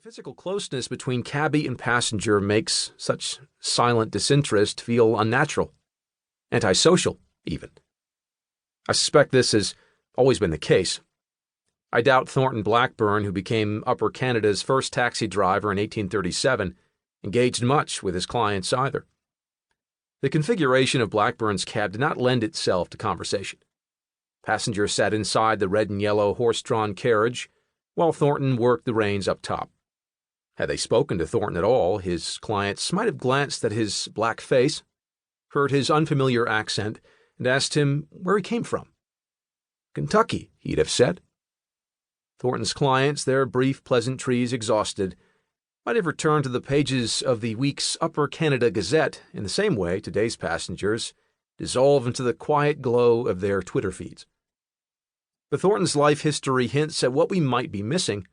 physical closeness between cabbie and passenger makes such silent disinterest feel unnatural, antisocial, even. I suspect this has always been the case. I doubt Thornton Blackburn, who became Upper Canada's first taxi driver in 1837, engaged much with his clients either. The configuration of Blackburn's cab did not lend itself to conversation. Passengers sat inside the red and yellow horse-drawn carriage, while Thornton worked the reins up top. Had they spoken to Thornton at all, his clients might have glanced at his black face, heard his unfamiliar accent, and asked him where he came from. Kentucky, he'd have said. Thornton's clients, their brief pleasantries exhausted, might have returned to the pages of the week's Upper Canada Gazette in the same way today's passengers dissolve into the quiet glow of their Twitter feeds. But Thornton's life history hints at what we might be missing.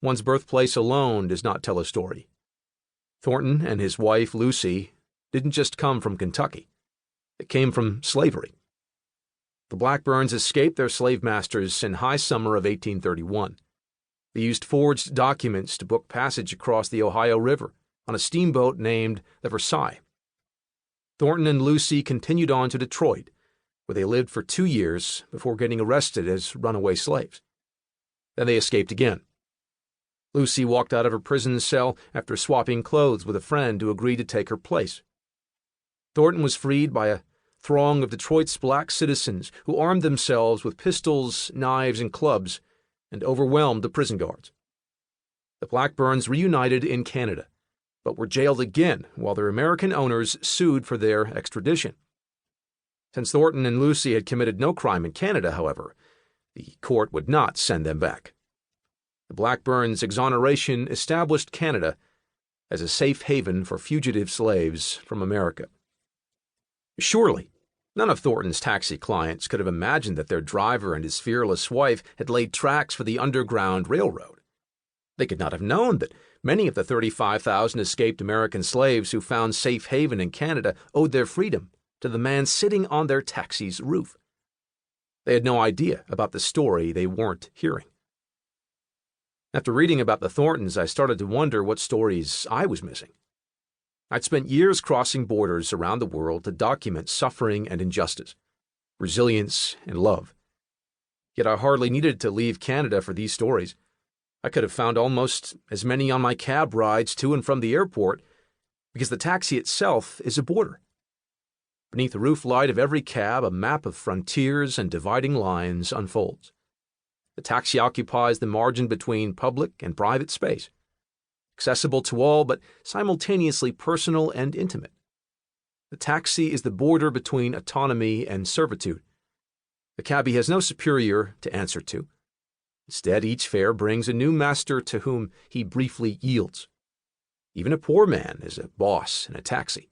One's birthplace alone does not tell a story. Thornton and his wife, Lucy, didn't just come from Kentucky. They came from slavery. The Blackburns escaped their slave masters in high summer of 1831. They used forged documents to book passage across the Ohio River on a steamboat named the Versailles. Thornton and Lucy continued on to Detroit, where they lived for 2 years before getting arrested as runaway slaves. Then they escaped again. Lucy walked out of her prison cell after swapping clothes with a friend who agreed to take her place. Thornton was freed by a throng of Detroit's black citizens who armed themselves with pistols, knives, and clubs and overwhelmed the prison guards. The Blackburns reunited in Canada, but were jailed again while their American owners sued for their extradition. Since Thornton and Lucy had committed no crime in Canada, however, the court would not send them back. The Blackburns' exoneration established Canada as a safe haven for fugitive slaves from America. Surely, none of Thornton's taxi clients could have imagined that their driver and his fearless wife had laid tracks for the Underground Railroad. They could not have known that many of the 35,000 escaped American slaves who found safe haven in Canada owed their freedom to the man sitting on their taxi's roof. They had no idea about the story they weren't hearing. After reading about the Thorntons, I started to wonder what stories I was missing. I'd spent years crossing borders around the world to document suffering and injustice, resilience and love. Yet I hardly needed to leave Canada for these stories. I could have found almost as many on my cab rides to and from the airport, because the taxi itself is a border. Beneath the roof light of every cab, a map of frontiers and dividing lines unfolds. The taxi occupies the margin between public and private space, accessible to all but simultaneously personal and intimate. The taxi is the border between autonomy and servitude. The cabbie has no superior to answer to. Instead, each fare brings a new master to whom he briefly yields. Even a poor man is a boss in a taxi.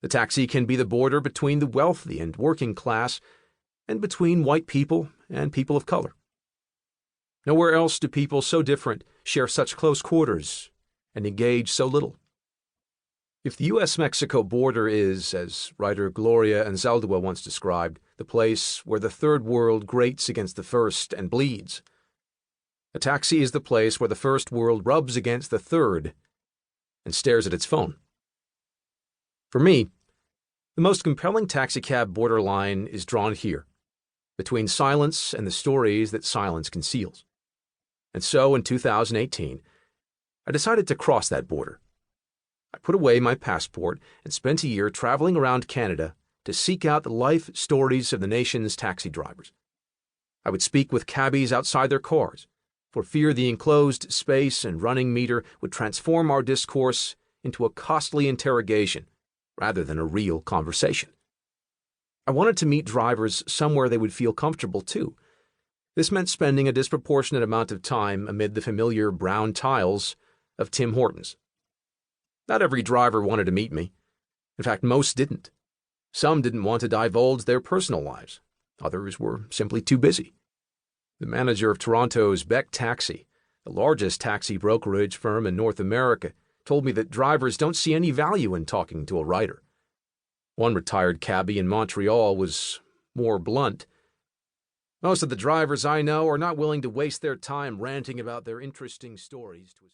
The taxi can be the border between the wealthy and working class, and between white people and people of color. Nowhere else do people so different share such close quarters and engage so little. If the U.S.-Mexico border is, as writer Gloria Anzaldúa once described, the place where the third world grates against the first and bleeds, a taxi is the place where the first world rubs against the third and stares at its phone. For me, the most compelling taxicab borderline is drawn here, between silence and the stories that silence conceals. And so, in 2018, I decided to cross that border. I put away my passport and spent a year traveling around Canada to seek out the life stories of the nation's taxi drivers. I would speak with cabbies outside their cars, for fear the enclosed space and running meter would transform our discourse into a costly interrogation rather than a real conversation. I wanted to meet drivers somewhere they would feel comfortable too. This meant spending a disproportionate amount of time amid the familiar brown tiles of Tim Hortons. Not every driver wanted to meet me. In fact, most didn't. Some didn't want to divulge their personal lives. Others were simply too busy. The manager of Toronto's Beck Taxi, the largest taxi brokerage firm in North America, told me that drivers don't see any value in talking to a writer. One retired cabbie in Montreal was more blunt. Most of the drivers I know are not willing to waste their time ranting about their interesting stories to a